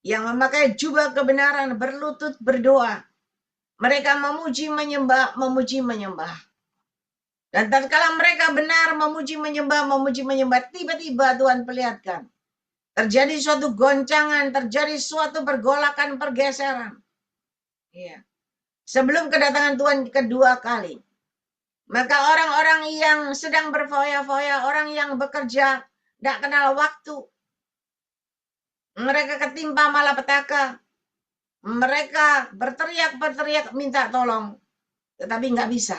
yang memakai jubah kebenaran, berlutut berdoa. Mereka memuji menyembah, memuji menyembah. Dan tatkala mereka benar memuji menyembah, tiba-tiba Tuhan perlihatkan. Terjadi suatu goncangan, terjadi suatu pergolakan, pergeseran. Ya. Sebelum kedatangan Tuhan kedua kali. Maka orang-orang yang sedang berfoya-foya, orang yang bekerja, tidak kenal waktu. Mereka ketimpa malapetaka. Mereka berteriak minta tolong. Tetapi nggak bisa.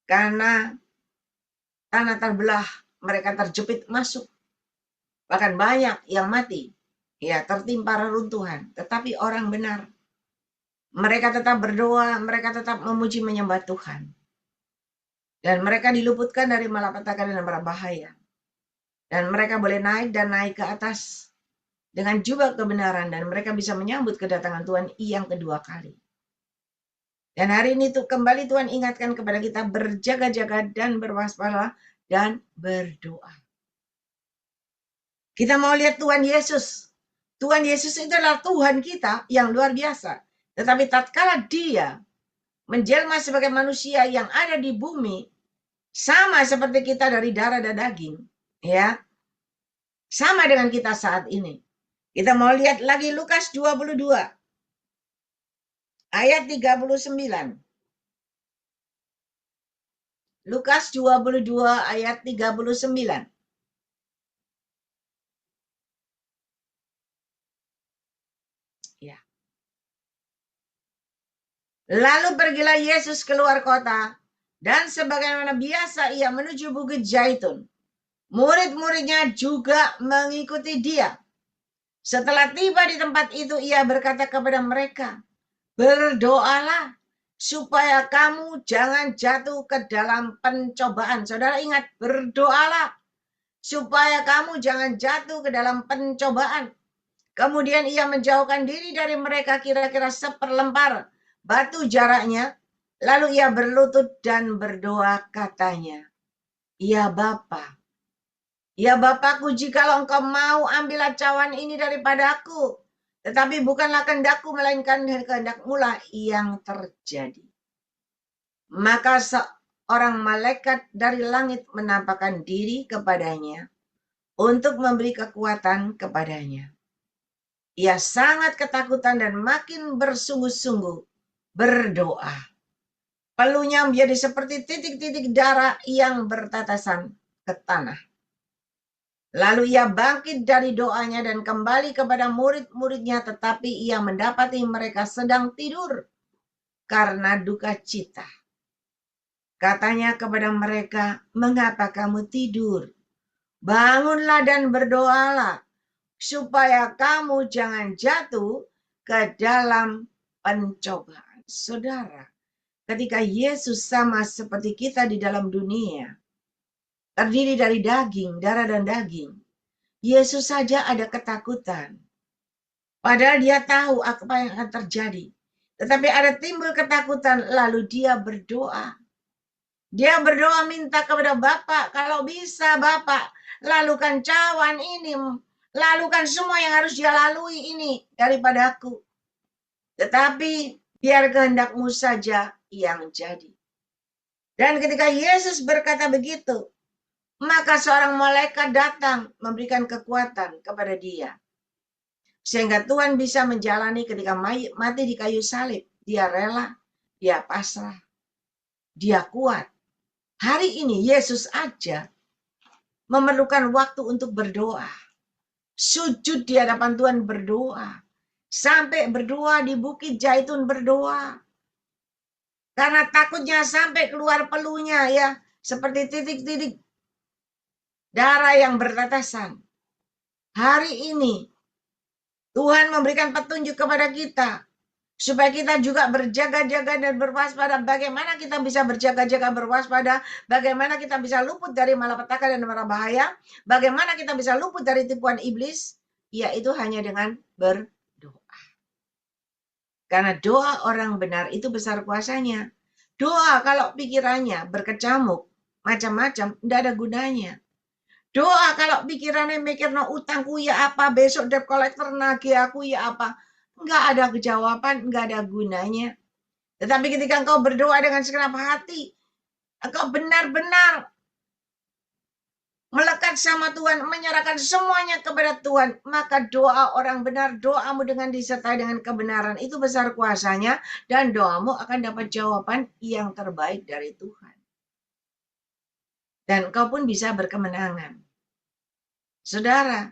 Karena tanah terbelah, mereka terjepit masuk. Bahkan banyak yang mati. Ya, tertimpa reruntuhan. Tetapi orang benar. Mereka tetap berdoa, mereka tetap memuji menyembah Tuhan. Dan mereka diluputkan dari malapetaka dan bahaya. Dan mereka boleh naik dan naik ke atas dengan jubah kebenaran. Dan mereka bisa menyambut kedatangan Tuhan yang kedua kali. Dan hari ini tuh kembali Tuhan ingatkan kepada kita berjaga-jaga dan berwaspada dan berdoa. Kita mau lihat Tuhan Yesus. Tuhan Yesus itu adalah Tuhan kita yang luar biasa. Tetapi tatkala dia menjelma sebagai manusia yang ada di bumi, sama seperti kita dari darah dan daging, ya. Sama dengan kita saat ini. Kita mau lihat lagi Lukas 22 ayat 39. Lukas 22 ayat 39. Ya. Lalu pergilah Yesus keluar kota, dan sebagaimana biasa ia menuju Bukit Zaitun. Murid-muridnya juga mengikuti dia. Setelah tiba di tempat itu, ia berkata kepada mereka, berdoalah supaya kamu jangan jatuh ke dalam pencobaan. Saudara ingat, berdoalah supaya kamu jangan jatuh ke dalam pencobaan. Kemudian ia menjauhkan diri dari mereka kira-kira seperlempar batu jaraknya. Lalu ia berlutut dan berdoa katanya, ya Bapa, ya Bapakku, jikalau engkau mau, ambillah cawan ini daripada aku. Tetapi bukanlah kehendakku, melainkan kehendakmu lah yang terjadi. Maka seorang malaikat dari langit menampakkan diri kepadanya untuk memberi kekuatan kepadanya. Ia sangat ketakutan dan makin bersungguh-sungguh berdoa. Peluhnya menjadi seperti titik-titik darah yang bertatasan ke tanah. Lalu ia bangkit dari doanya dan kembali kepada murid-muridnya, tetapi ia mendapati mereka sedang tidur karena duka cita. Katanya kepada mereka, mengapa kamu tidur? Bangunlah dan berdoalah, supaya kamu jangan jatuh ke dalam pencobaan. Saudara, ketika Yesus sama seperti kita di dalam dunia, terdiri dari daging, darah dan daging, Yesus saja ada ketakutan. Padahal dia tahu apa yang akan terjadi. Tetapi ada timbul ketakutan, lalu dia berdoa. Dia berdoa minta kepada Bapa, kalau bisa Bapa, lalukan cawan ini, lalukan semua yang harus dia lalui ini daripada aku. Tetapi biar kehendakmu saja yang jadi. Dan ketika Yesus berkata begitu, maka seorang malaikat datang memberikan kekuatan kepada dia. Sehingga Tuhan bisa menjalani ketika mati di kayu salib. Dia rela, dia pasrah, dia kuat. Hari ini Yesus aja memerlukan waktu untuk berdoa. Sujud di hadapan Tuhan berdoa. Sampai berdoa di Bukit Zaitun berdoa. Karena takutnya sampai keluar peluhnya ya. Seperti titik-titik darah yang bertatasan. Hari ini Tuhan memberikan petunjuk kepada kita. Supaya kita juga berjaga-jaga dan berwaspada. Bagaimana kita bisa berjaga-jaga berwaspada. Bagaimana kita bisa luput dari malapetaka dan mara bahaya. Bagaimana kita bisa luput dari tipuan iblis. Yaitu hanya dengan berdoa. Karena doa orang benar itu besar kuasanya. Doa kalau pikirannya berkecamuk. Macam-macam. Tidak ada gunanya. Doa kalau pikirannya mikir no utangku ya apa, besok debt collector nagih aku ya apa. Enggak ada jawaban, enggak ada gunanya. Tetapi ketika engkau berdoa dengan segenap hati, engkau benar-benar melekat sama Tuhan, menyerahkan semuanya kepada Tuhan, maka doa orang benar, doamu dengan disertai dengan kebenaran, itu besar kuasanya, dan doamu akan dapat jawaban yang terbaik dari Tuhan. Dan engkau pun bisa berkemenangan. Saudara,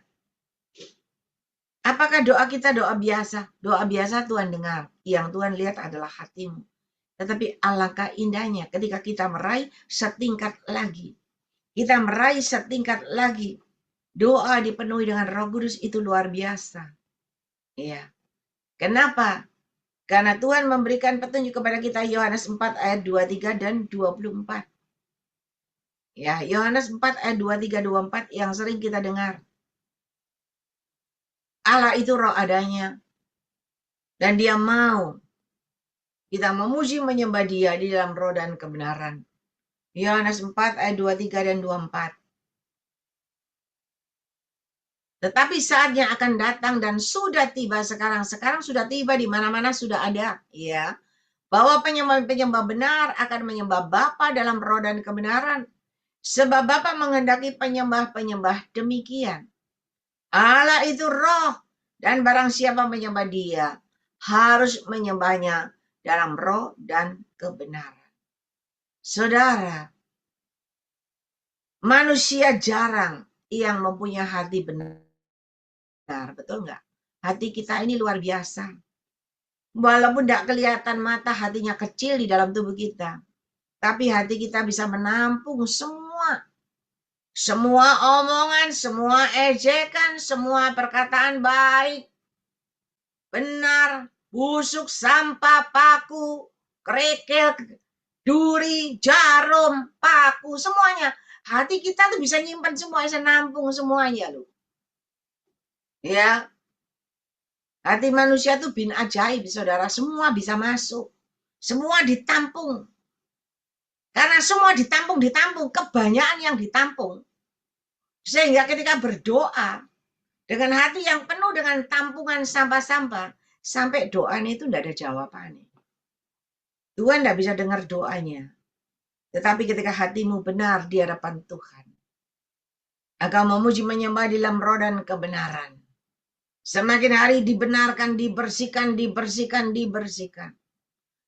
apakah doa kita doa biasa? Doa biasa Tuhan dengar. Yang Tuhan lihat adalah hatimu. Tetapi alangkah indahnya ketika kita meraih setingkat lagi. Kita meraih setingkat lagi. Doa dipenuhi dengan Roh Kudus itu luar biasa. Ya. Kenapa? Karena Tuhan memberikan petunjuk kepada kita Yohanes 4 ayat 23 dan 24. Ya, Yohanes 4 ayat 23 24 yang sering kita dengar. Allah itu roh adanya. Dan dia mau kita memuji menyembah dia di dalam roh dan kebenaran. Yohanes 4 ayat 23 dan 24. Tetapi saatnya akan datang dan sudah tiba sekarang. Sekarang sudah tiba, di mana-mana sudah ada. Ya, bahwa penyembah-penyembah benar akan menyembah Bapa dalam roh dan kebenaran. Sebab Bapa menghendaki penyembah-penyembah demikian. Allah itu roh, dan barang siapa menyembah dia, harus menyembahnya dalam roh dan kebenaran. Saudara, manusia jarang yang mempunyai hati benar. Betul nggak? Hati kita ini luar biasa. Walaupun tidak kelihatan mata, hatinya kecil di dalam tubuh kita. Tapi hati kita bisa menampung semua. Semua omongan, semua ejekan, semua perkataan baik, benar, busuk, sampah, paku, kerikil, duri, jarum, paku, semuanya. Hati kita tuh bisa nyimpan semua, bisa nampung semuanya loh. Ya, hati manusia tuh bin ajaib, saudara. Semua bisa masuk, semua ditampung. Karena semua ditampung, kebanyakan yang ditampung. Sehingga ketika berdoa, dengan hati yang penuh dengan tampungan sampah-sampah, sampai doanya itu tidak ada jawabannya. Tuhan tidak bisa dengar doanya. Tetapi ketika hatimu benar di hadapan Tuhan, engkau memuji menyembah di dalam roh dan kebenaran. Semakin hari dibenarkan, dibersihkan, dibersihkan, dibersihkan.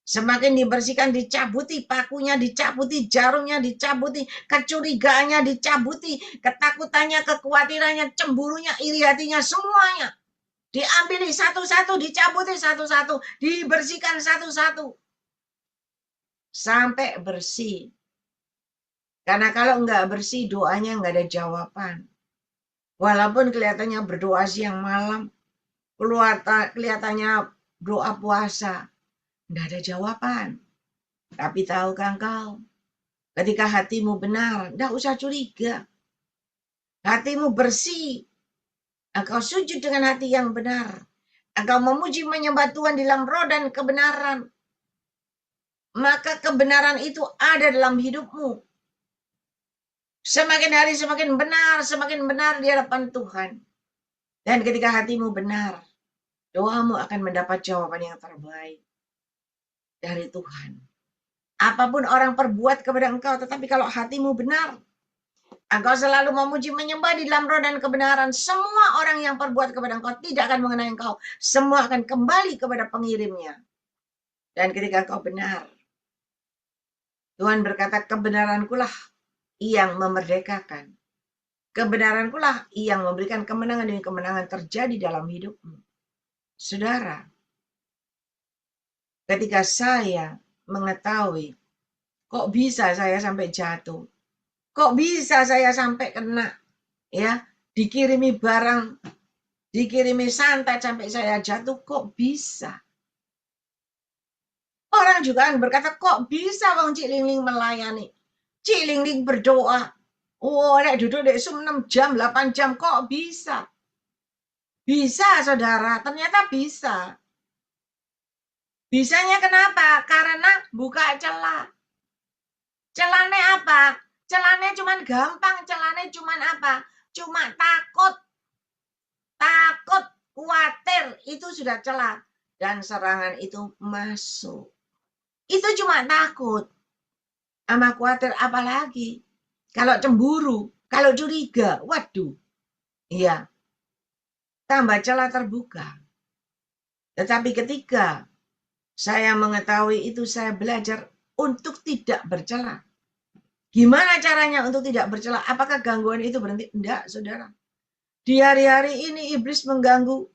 Semakin dibersihkan, dicabuti pakunya, dicabuti jarumnya, dicabuti kecurigaannya, dicabuti ketakutannya, kekhawatirannya, cemburunya, iri hatinya, semuanya. Diambil satu-satu, dicabuti satu-satu, dibersihkan satu-satu. Sampai bersih. Karena kalau enggak bersih, doanya enggak ada jawaban. Walaupun kelihatannya berdoa siang malam, kelihatannya doa puasa, enggak ada jawaban. Tapi tahukah engkau, ketika hatimu benar, enggak usah curiga. Hatimu bersih, engkau sujud dengan hati yang benar. Engkau memuji menyembah Tuhan di dalam roh dan kebenaran. Maka kebenaran itu ada dalam hidupmu. Semakin hari semakin benar di hadapan Tuhan. Dan ketika hatimu benar, doamu akan mendapat jawaban yang terbaik dari Tuhan. Apapun orang perbuat kepada engkau, tetapi kalau hatimu benar, engkau selalu memuji menyembah di dalam roh dan kebenaran. Semua orang yang perbuat kepada engkau tidak akan mengenai engkau. Semua akan kembali kepada pengirimnya. Dan ketika engkau benar, Tuhan berkata, kebenarankulah yang memerdekakan. Kebenarankulah yang memberikan kemenangan demi kemenangan terjadi dalam hidupmu. Saudara, ketika saya mengetahui, kok bisa saya sampai jatuh? Kok bisa saya sampai kena? Ya, dikirimi barang, dikirimi santet sampai saya jatuh, kok bisa? Orang juga berkata, kok bisa Wong Cik Lingling melayani? Cik Lingling berdoa. Oh, nek duduk di Zoom 6 jam, 8 jam, kok bisa? Bisa, saudara. Ternyata bisa. Bisanya kenapa? Karena buka celah. Celahnya apa? Celana cuman gampang, celana cuman apa? Cuma takut, khawatir, itu sudah celah. Dan serangan itu masuk. Itu cuma takut. Sama khawatir apalagi? Kalau cemburu, kalau curiga, waduh. Iya, tambah celah terbuka. Tetapi ketika saya mengetahui itu, saya belajar untuk tidak bercela. Gimana caranya untuk tidak bercela? Apakah gangguan itu berhenti? Enggak, saudara. Di hari-hari ini iblis mengganggu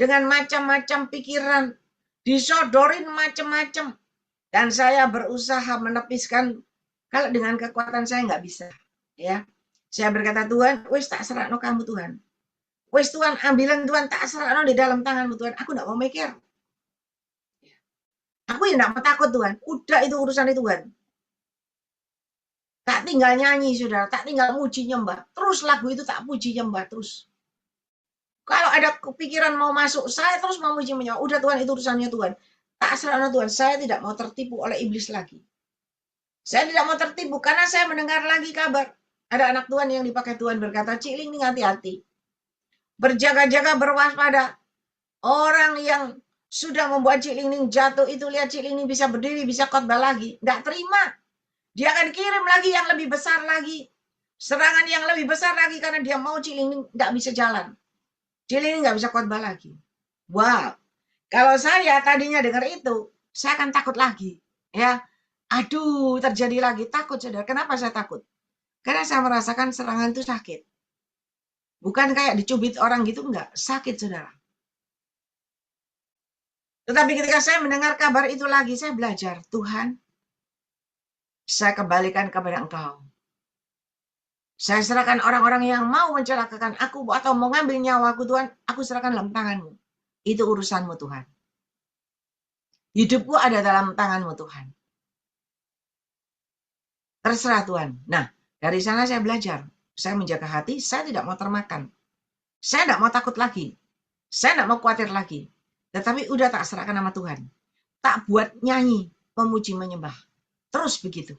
dengan macam-macam pikiran, disodorin macam-macam. Dan saya berusaha menepiskan, kalau dengan kekuatan saya nggak bisa. Ya, saya berkata, Tuhan, wis tak serahno kamu Tuhan. Wis Tuhan, ambilan Tuhan, tak serahno di dalam tanganmu Tuhan. Aku nggak mau mikir. Aku ya nggak mau takut Tuhan. Udah itu urusan Tuhan. Tak tinggal nyanyi, saudara. Tak tinggal muji nyembah. Terus lagu itu tak puji nyembah terus. Kalau ada kepikiran mau masuk, saya terus mau muji menyembah. Udah Tuhan, itu urusannya Tuhan. Tak serahno Tuhan. Saya tidak mau tertipu oleh iblis lagi. Saya tidak mau tertipu karena saya mendengar lagi kabar. Ada anak Tuhan yang dipakai Tuhan berkata, Cik Ling, hati-hati. Berjaga-jaga, berwaspada. Orang yang sudah membuat Cik Ling jatuh itu, lihat Cik Ling bisa berdiri, bisa khotbah lagi. Nggak terima. Dia akan kirim lagi yang lebih besar lagi. Serangan yang lebih besar lagi karena dia mau Cik Ling nggak bisa jalan. Cik Ling nggak bisa khotbah lagi. Wow. Kalau saya tadinya dengar itu, saya akan takut lagi. Ya, aduh, terjadi lagi. Takut, saudara. Kenapa saya takut? Karena saya merasakan serangan itu sakit. Bukan kayak dicubit orang gitu, enggak. Sakit, saudara. Tetapi ketika saya mendengar kabar itu lagi, saya belajar. Tuhan, saya kembalikan kepada Engkau. Saya serahkan orang-orang yang mau mencelakakan aku atau mau ngambil nyawaku, Tuhan. Aku serahkan dalam tangan-Mu. Itu urusan-Mu, Tuhan. Hidupku ada dalam tangan-Mu, Tuhan. Terserah, Tuhan. Nah, dari sana saya belajar. Saya menjaga hati, saya tidak mau termakan. Saya tidak mau takut lagi. Saya tidak mau khawatir lagi. Tetapi udah tak serahkan nama Tuhan. Tak buat nyanyi, memuji, menyembah. Terus begitu.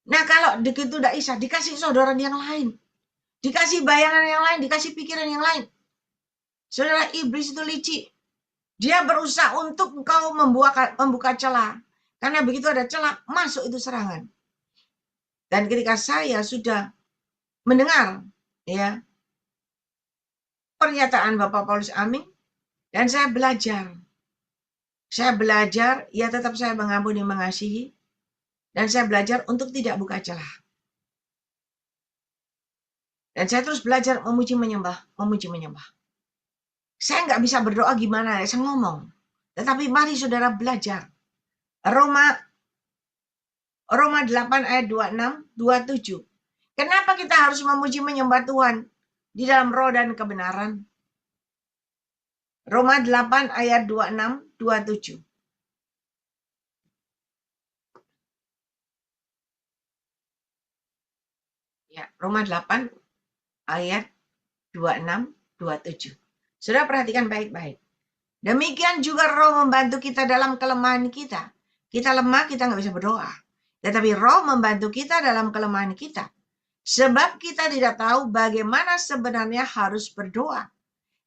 Nah kalau begitu tidak bisa, dikasih saudara yang lain. Dikasih bayangan yang lain, dikasih pikiran yang lain. Saudara, iblis itu licik. Dia berusaha untuk engkau membuka celah. Karena begitu ada celah, masuk itu serangan. Dan ketika saya sudah mendengar ya pernyataan Bapak Paulus Aming, dan saya belajar. Saya belajar, ya tetap saya mengampuni, mengasihi. Dan saya belajar untuk tidak buka celah. Dan saya terus belajar memuji menyembah, memuji menyembah. Saya nggak bisa berdoa gimana, saya ngomong. Tetapi mari saudara belajar. Roma 8 ayat 26, 27. Kenapa kita harus memuji menyembah Tuhan di dalam roh dan kebenaran? Roma 8 ayat 26, 27. Ya, Roma 8 ayat 26, 27. Saudara perhatikan baik-baik. Demikian juga roh membantu kita dalam kelemahan kita. Kita lemah, kita nggak bisa berdoa. Tetapi roh membantu kita dalam kelemahan kita. Sebab kita tidak tahu bagaimana sebenarnya harus berdoa.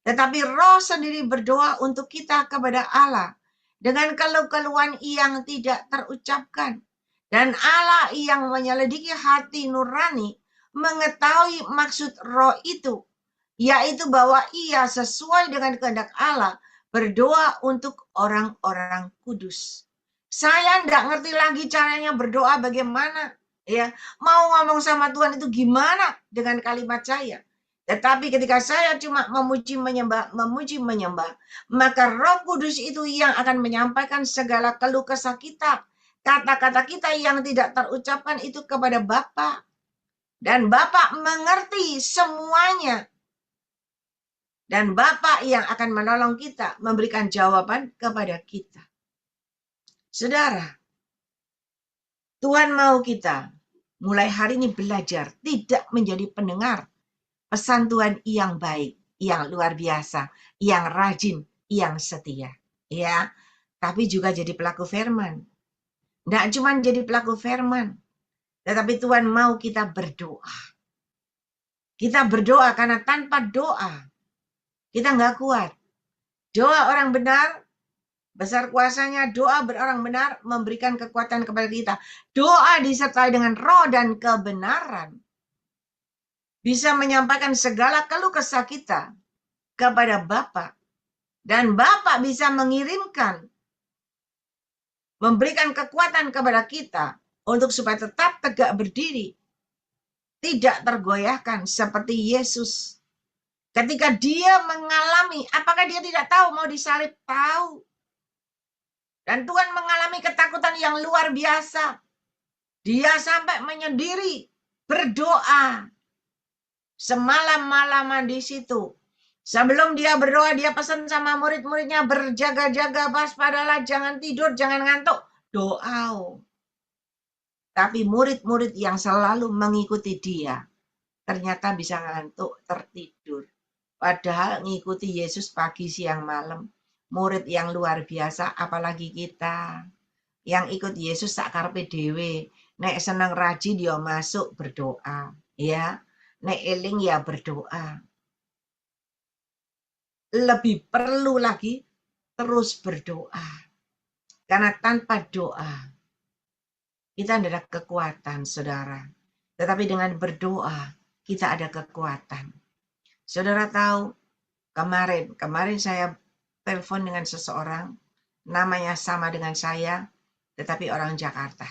Tetapi roh sendiri berdoa untuk kita kepada Allah. Dengan keluh-keluhan yang tidak terucapkan. Dan Allah yang menyelidiki hati nurani mengetahui maksud roh itu. Yaitu bahwa ia sesuai dengan kehendak Allah berdoa untuk orang-orang kudus. Saya enggak ngerti lagi caranya berdoa bagaimana. Ya, mau ngomong sama Tuhan itu gimana dengan kalimat saya. Tetapi ketika saya cuma memuji menyembah, maka Roh Kudus itu yang akan menyampaikan segala keluh kesah kita. Kata-kata kita yang tidak terucapkan itu kepada Bapa. Dan Bapa mengerti semuanya. Dan Bapa yang akan menolong kita, memberikan jawaban kepada kita. Saudara, Tuhan mau kita mulai hari ini belajar tidak menjadi pendengar pesan Tuhan yang baik, yang luar biasa, yang rajin, yang setia. Ya, tapi juga jadi pelaku firman. Tidak cuma jadi pelaku firman, Tetapi Tuhan mau kita berdoa. Kita berdoa karena tanpa doa kita nggak kuat. Doa orang benar, besar kuasanya, doa orang benar memberikan kekuatan kepada kita. Doa disertai dengan roh dan kebenaran. Bisa menyampaikan segala keluh kesah kita kepada Bapa. Dan Bapa bisa mengirimkan, memberikan kekuatan kepada kita untuk supaya tetap tegak berdiri. Tidak tergoyahkan seperti Yesus. Ketika dia mengalami, apakah dia tidak tahu mau disalib? Tahu. Dan Tuhan mengalami ketakutan yang luar biasa. Dia sampai menyendiri, berdoa. Semalam-malaman di situ. Sebelum dia berdoa, dia pesan sama murid-muridnya, berjaga-jaga, waspadalah, jangan tidur, jangan ngantuk. Doa. Tapi murid-murid yang selalu mengikuti dia, ternyata bisa ngantuk, tertidur. Padahal ngikuti Yesus pagi, siang, malam. Murid yang luar biasa, apalagi kita. Yang ikut Yesus sakarpe dewe. Nek seneng rajin dia masuk berdoa. Ya, nek eling ya berdoa. Lebih perlu lagi terus berdoa. Karena tanpa doa, kita tidak ada kekuatan, saudara. Tetapi dengan berdoa, kita ada kekuatan. Saudara tahu, kemarin saya telepon dengan seseorang, namanya sama dengan saya, tetapi orang Jakarta.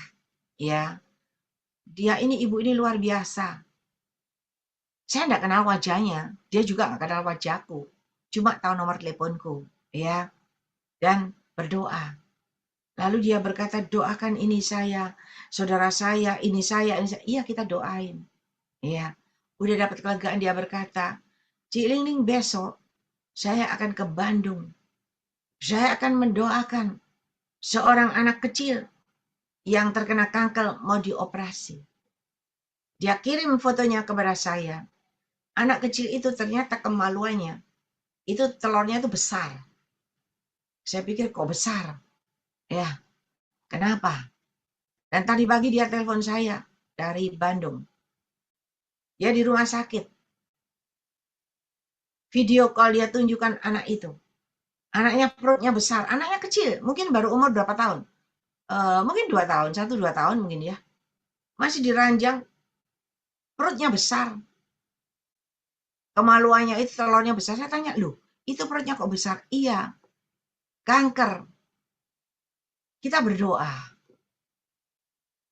Ya, dia ibu ini luar biasa. Saya tidak kenal wajahnya, dia juga nggak kenal wajahku, cuma tahu nomor teleponku, ya. Dan berdoa. Lalu dia berkata, doakan ini saya, saudara saya, ini saya. Iya, kita doain. Ya, udah dapat kelegaan. Dia berkata, Cik Ling, besok saya akan ke Bandung. Saya akan mendoakan seorang anak kecil yang terkena kanker mau dioperasi. Dia kirim fotonya kepada saya. Anak kecil itu ternyata kemaluannya, itu telurnya itu besar. Saya pikir kok besar? Ya, kenapa? Dan tadi pagi dia telepon saya dari Bandung. Dia di rumah sakit. Video call dia tunjukkan anak itu. Anaknya perutnya besar, anaknya kecil, mungkin baru umur berapa tahun? Mungkin 2 tahun, 1-2 tahun mungkin ya. Masih diranjang, perutnya besar. Kemaluannya itu telurnya besar. Saya tanya, loh, itu perutnya kok besar? Iya, kanker. Kita berdoa.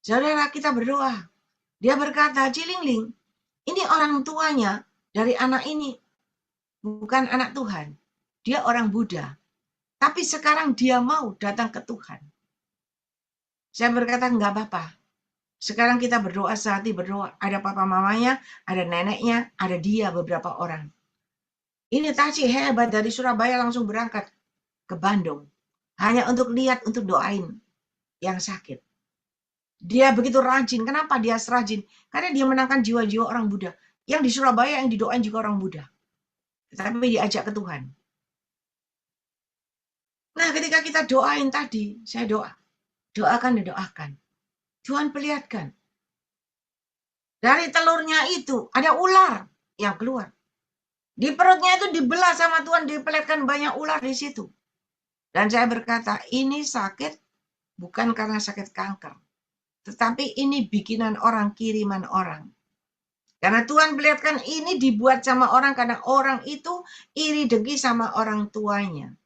Saudara, kita berdoa. Dia berkata, Cilingling, ini orang tuanya dari anak ini bukan anak Tuhan. Dia orang Buddha. Tapi sekarang dia mau datang ke Tuhan. Saya berkata, enggak apa-apa. Sekarang kita berdoa, sehati berdoa. Ada papa mamanya, ada neneknya, ada dia beberapa orang. Ini Taci hebat, dari Surabaya langsung berangkat ke Bandung. Hanya untuk lihat, untuk doain yang sakit. Dia begitu rajin. Kenapa dia serajin? Karena dia menangkan jiwa-jiwa orang Buddha. Yang di Surabaya yang didoain juga orang Buddha. Tetapi diajak ke Tuhan. Nah, ketika kita doain tadi, saya doa. Doakan dan doakan. Tuhan perlihatkan. Dari telurnya itu ada ular yang keluar. Di perutnya itu dibelah sama Tuhan, diperlihatkan banyak ular di situ. Dan saya berkata, ini sakit bukan karena sakit kanker. Tetapi ini bikinan orang, kiriman orang. Karena Tuhan perlihatkan ini dibuat sama orang karena orang itu iri dengki sama orang tuanya.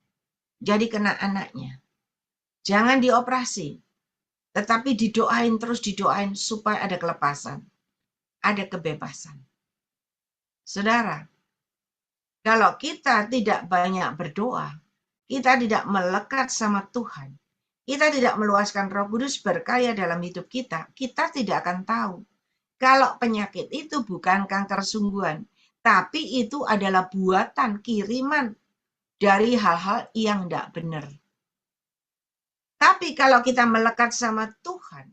Jadi kena anaknya. Jangan dioperasi. Tetapi didoain, terus didoain supaya ada kelepasan. Ada kebebasan. Saudara, kalau kita tidak banyak berdoa, kita tidak melekat sama Tuhan, kita tidak meluaskan Roh Kudus berkarya dalam hidup kita, kita tidak akan tahu kalau penyakit itu bukan kanker sungguhan, tapi itu adalah buatan kiriman dari hal-hal yang tidak benar. Tapi kalau kita melekat sama Tuhan,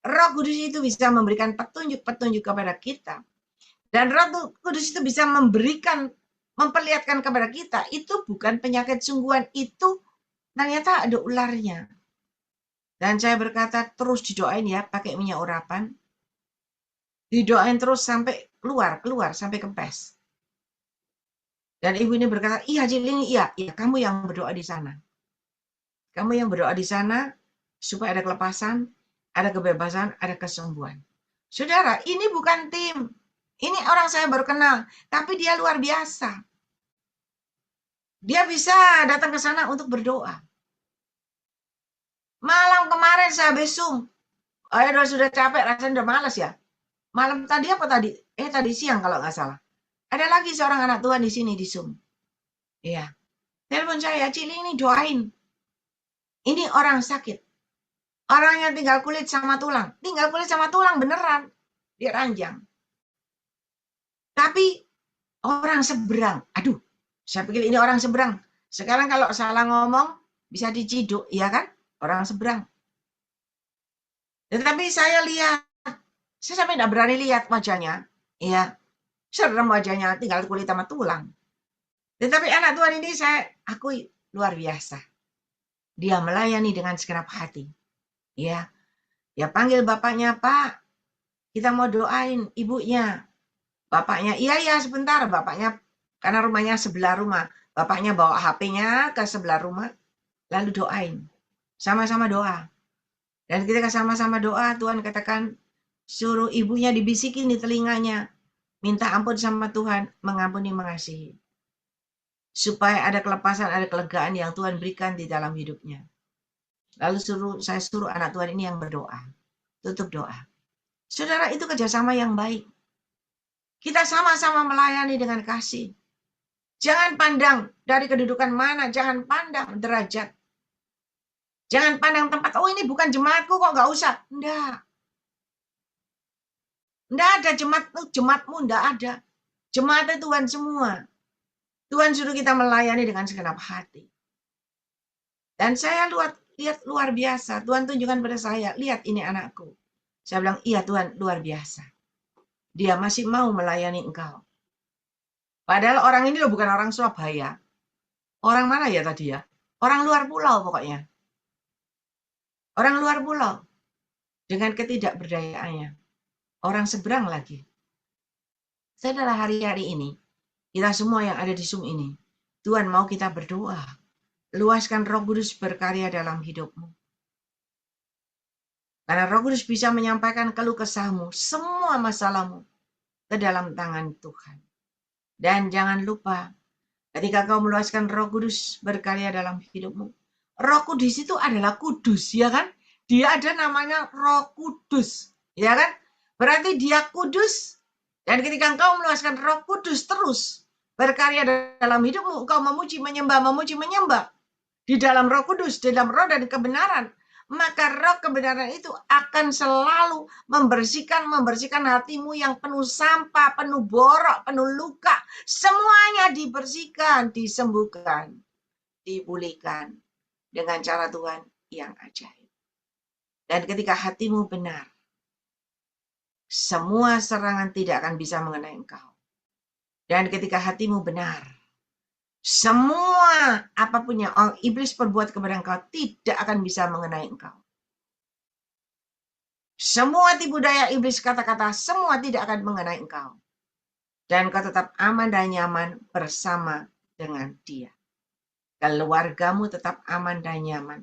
Roh Kudus itu bisa memberikan petunjuk-petunjuk kepada kita. Dan Roh Kudus itu bisa memperlihatkan kepada kita, itu bukan penyakit sungguhan, itu ternyata ada ularnya. Dan saya berkata, terus didoain ya, pakai minyak urapan. Didoain terus sampai keluar sampai kempes. Dan ibu ini berkata, iya Ciling, iya, kamu yang berdoa di sana. Kamu yang berdoa di sana supaya ada kelepasan, ada kebebasan, ada kesembuhan. Saudara, ini bukan tim. Ini orang saya baru kenal, tapi dia luar biasa. Dia bisa datang ke sana untuk berdoa. Malam kemarin saya habis Zoom. Sudah capek, rasanya udah malas ya. Malam tadi apa tadi? Tadi siang kalau nggak salah. Ada lagi seorang anak Tuhan di sini di Zoom. Iya. Telepon saya, Cili ini doain. Ini orang sakit. Orang yang tinggal kulit sama tulang. Tinggal kulit sama tulang beneran. Dia ranjang. Tapi orang seberang. Aduh, saya pikir ini orang seberang. Sekarang kalau salah ngomong, bisa diciduk. Iya kan? Orang seberang. Tetapi saya lihat. Saya sampai tidak berani lihat wajahnya. Iya. Serem wajahnya, tinggal kulit sama tulang. Tetapi anak Tuhan ini saya akui luar biasa. Dia melayani dengan segenap hati. Ya, ya panggil bapaknya, Pak. Kita mau doain ibunya. Bapaknya, iya sebentar. Bapaknya, karena rumahnya sebelah rumah. Bapaknya bawa HP-nya ke sebelah rumah. Lalu doain. Sama-sama doa. Dan ketika sama-sama doa, Tuhan katakan, suruh ibunya dibisikin di telinganya. Minta ampun sama Tuhan, mengampuni, mengasihi. Supaya ada kelepasan, ada kelegaan yang Tuhan berikan di dalam hidupnya. Lalu saya suruh anak Tuhan ini yang berdoa. Tutup doa. Saudara, itu kerjasama yang baik. Kita sama-sama melayani dengan kasih. Jangan pandang dari kedudukan mana. Jangan pandang derajat. Jangan pandang tempat. Oh, ini bukan jemaatku kok, nggak usah. Enggak. Enggak ada jemaatmu, enggak ada. Jemaatnya Tuhan semua. Tuhan suruh kita melayani dengan segenap hati. Dan saya lihat luar biasa. Tuhan tunjukkan pada saya, lihat ini anakku. Saya bilang, iya Tuhan, luar biasa. Dia masih mau melayani engkau. Padahal orang ini loh bukan orang Surabaya. Orang mana ya tadi ya? Orang luar pulau pokoknya. Orang luar pulau. Dengan ketidakberdayaannya. Orang seberang lagi. Saudara, hari-hari ini, kita semua yang ada di Zoom ini, Tuhan mau kita berdoa. Luaskan Roh Kudus berkarya dalam hidupmu. Karena Roh Kudus bisa menyampaikan keluh kesahmu, semua masalahmu ke dalam tangan Tuhan. Dan jangan lupa, ketika kau meluaskan Roh Kudus berkarya dalam hidupmu, Roh Kudus itu adalah kudus, ya kan? Dia ada namanya Roh Kudus, ya kan? Berarti dia kudus. Dan ketika engkau meluaskan Roh Kudus terus berkarya dalam hidupmu, engkau memuji, menyembah di dalam Roh Kudus, di dalam roh dan kebenaran, maka roh kebenaran itu akan selalu membersihkan hatimu yang penuh sampah, penuh borok, penuh luka. Semuanya dibersihkan, disembuhkan, dipulihkan dengan cara Tuhan yang ajaib. Dan ketika hatimu benar, semua serangan tidak akan bisa mengenai engkau. Dan ketika hatimu benar, semua apapun yang iblis perbuat kepada engkau tidak akan bisa mengenai engkau. Semua tipu daya iblis, kata-kata, semua tidak akan mengenai engkau. Dan kau tetap aman dan nyaman bersama dengan dia. Keluargamu tetap aman dan nyaman.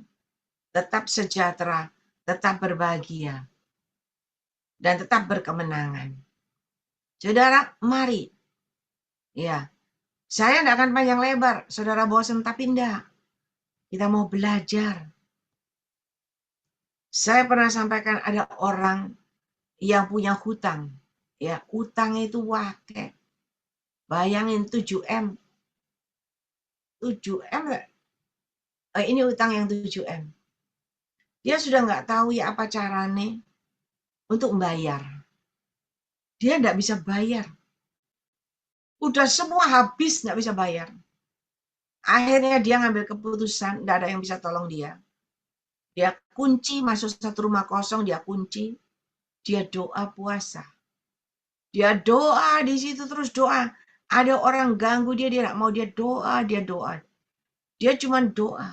Tetap sejahtera, tetap berbahagia. Dan tetap berkemenangan. Saudara, mari. Ya, saya tidak akan panjang lebar. Saudara bosan, tapi enggak. Kita mau belajar. Saya pernah sampaikan ada orang yang punya hutang. Ya, utang itu wake. Bayangin 7M. 7M. Ini utang yang 7M. Dia sudah nggak tahu ya apa caranya untuk membayar. Dia nggak bisa bayar. Udah semua habis, nggak bisa bayar. Akhirnya dia ngambil keputusan, nggak ada yang bisa tolong dia. Dia kunci, masuk satu rumah kosong, dia kunci. Dia doa puasa. Dia doa di situ terus doa. Ada orang ganggu dia nggak mau, dia doa. Dia cuma doa.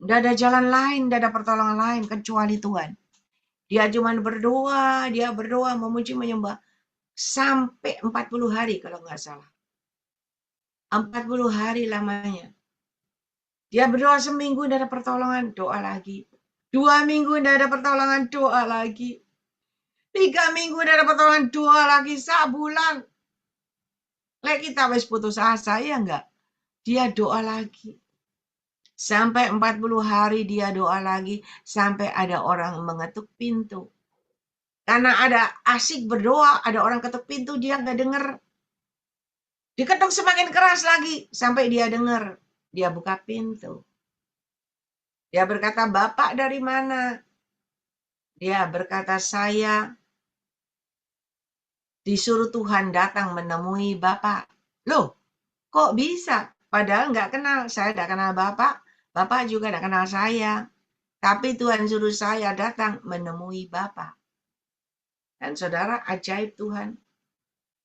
Nggak ada jalan lain, nggak ada pertolongan lain kecuali Tuhan. Dia cuma berdoa, dia berdoa, memuji, menyembah. Sampai 40 hari kalau nggak salah. 40 hari lamanya. Dia berdoa seminggu, tidak ada pertolongan, doa lagi. 2 minggu tidak ada pertolongan, doa lagi. 3 minggu tidak ada pertolongan, doa lagi. Sebulan. Lek kita wis putus asa, ya enggak? Dia doa lagi. Sampai 40 hari dia doa lagi. Sampai ada orang mengetuk pintu. Karena ada asik berdoa, ada orang ketuk pintu, dia nggak dengar. Diketuk semakin keras lagi, sampai dia dengar. Dia buka pintu. Dia berkata, Bapak dari mana? Dia berkata, saya disuruh Tuhan datang menemui Bapak. Loh, kok bisa? Padahal nggak kenal. Saya nggak kenal Bapak. Bapak juga nggak kenal saya. Tapi Tuhan suruh saya datang menemui Bapak. Dan saudara, ajaib Tuhan.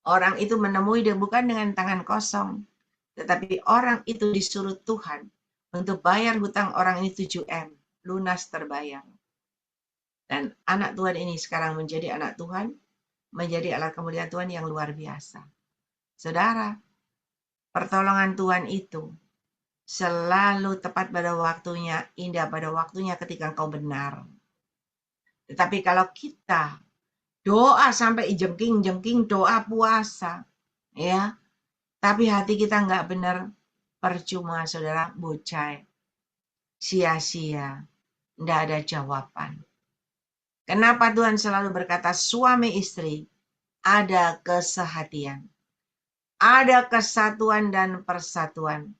Orang itu menemui dia bukan dengan tangan kosong. Tetapi orang itu disuruh Tuhan untuk bayar hutang orang ini 7M. Lunas terbayar. Dan anak Tuhan ini sekarang menjadi anak Tuhan. Menjadi alat kemuliaan Tuhan yang luar biasa. Saudara, pertolongan Tuhan itu selalu tepat pada waktunya, indah pada waktunya ketika engkau benar. Tetapi kalau kita doa sampai jengking-jengking, doa puasa, ya, tapi hati kita nggak benar, percuma saudara, bocai, sia-sia, nggak ada jawaban. Kenapa Tuhan selalu berkata suami istri ada kesehatian, ada kesatuan dan persatuan.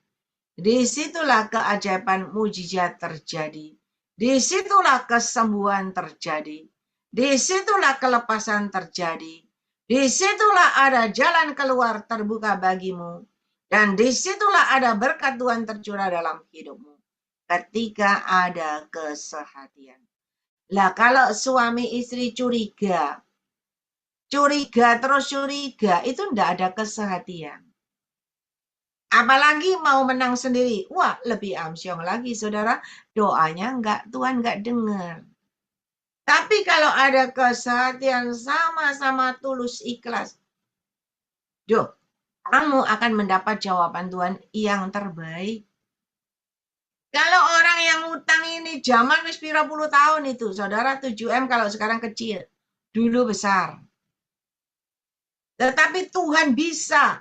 Disitulah keajaiban mujizat terjadi. Disitulah kesembuhan terjadi. Disitulah kelepasan terjadi. Disitulah ada jalan keluar terbuka bagimu. Dan disitulah ada berkat Tuhan tercurah dalam hidupmu. Ketika ada kesehatian. Lah kalau suami istri curiga terus curiga, itu enggak ada kesehatian. Apalagi mau menang sendiri. Wah, lebih amsyong lagi, saudara. Doanya Tuhan enggak dengar. Tapi kalau ada kesehatian sama-sama tulus ikhlas, kamu akan mendapat jawaban Tuhan yang terbaik. Kalau orang yang utang ini zaman wis pira puluh tahun itu, saudara, 7M kalau sekarang kecil, dulu besar. Tetapi Tuhan bisa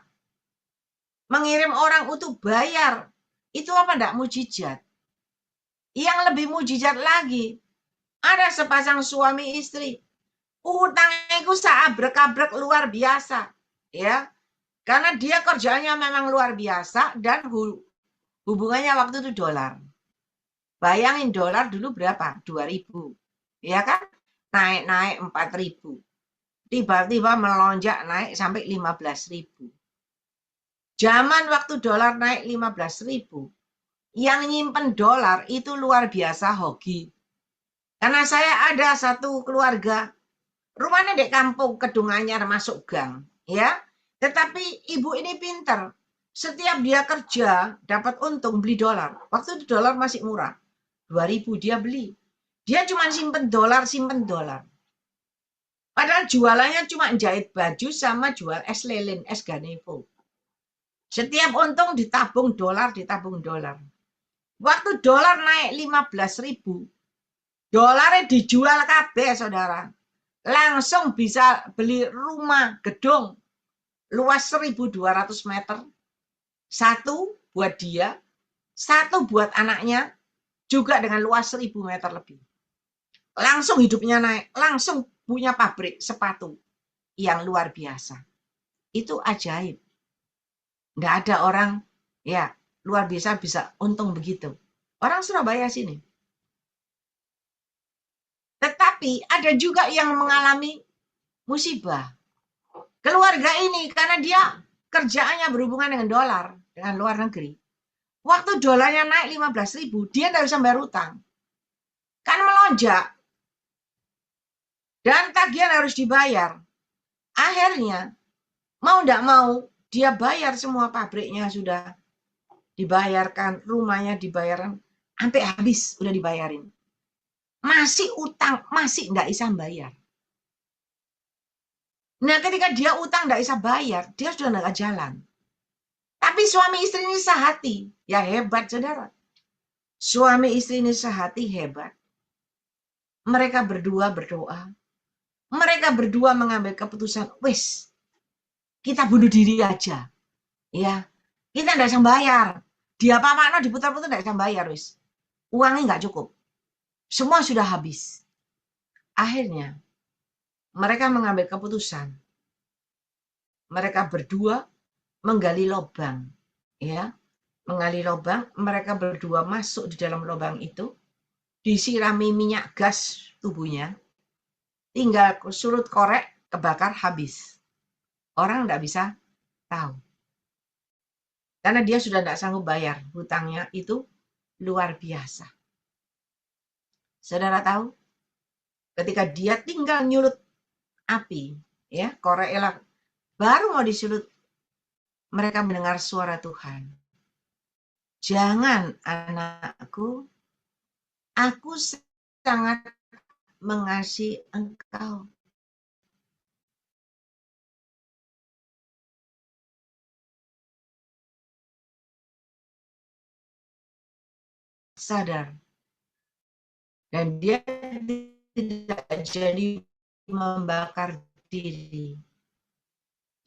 mengirim orang untuk bayar. Itu apa enggak mujizat? Yang lebih mujizat lagi, ada sepasang suami istri. Utangnya itu seabrek-abrek luar biasa. Ya, karena dia kerjanya memang luar biasa dan hubungannya waktu itu dolar. Bayangin dolar dulu berapa? 2.000. Ya kan? Naik-naik 4.000. Tiba-tiba melonjak naik sampai 15.000. Zaman waktu dolar naik 15.000, yang nyimpen dolar itu luar biasa hoki. Karena saya ada satu keluarga, rumahnya di kampung Kedung Anyar masuk gang, ya. Tetapi ibu ini pinter. Setiap dia kerja dapat untung beli dolar. Waktu itu dolar masih murah. 2.000 dia beli. Dia cuma simpen dolar. Padahal jualannya cuma jahit baju sama jual es lilin, es Ganevo. Setiap untung ditabung dolar. Waktu dolar naik 15.000, dolarnya dijual kabeh, saudara. Langsung bisa beli rumah gedung luas 1.200 meter. Satu buat dia, satu buat anaknya, juga dengan luas 1.000 meter lebih. Langsung hidupnya naik, langsung punya pabrik sepatu yang luar biasa. Itu ajaib. Nggak ada orang ya luar biasa bisa untung begitu. Orang Surabaya sini. Tetapi ada juga yang mengalami musibah. Keluarga ini karena dia kerjaannya berhubungan dengan dolar, dengan luar negeri. Waktu dolarnya naik 15.000, dia nggak bisa bayar utang. Kan melonjak. Dan tagihan harus dibayar. Akhirnya, mau nggak mau, dia bayar semua pabriknya sudah dibayarkan, rumahnya dibayarkan, sampai habis udah dibayarin. masih utang, masih nggak bisa bayar. Nah, ketika dia utang nggak bisa bayar, dia sudah nggak jalan. Tapi suami istri ini sehati, ya hebat saudara. Suami istri ini sehati hebat. Mereka berdua berdoa. Mereka berdua mengambil keputusan, wis, kita bunuh diri aja. Ya, kita nggak bisa bayar. Dia apa makna diputar-putar nggak bisa bayar, wis. Uangnya nggak cukup. Semua sudah habis. Akhirnya, mereka mengambil keputusan. Mereka berdua menggali lubang. Ya, menggali lubang, mereka berdua masuk di dalam lubang itu, disirami minyak gas tubuhnya, tinggal surut korek, kebakar, habis. Orang nggak bisa tahu. Karena dia sudah tidak sanggup bayar. Hutangnya itu luar biasa. Saudara tahu, ketika dia tinggal nyulut api, ya, korek elak, baru mau disulut, mereka mendengar suara Tuhan. Jangan anakku, aku sangat mengasihi engkau. Sadar. Dan dia tidak jadi membakar diri.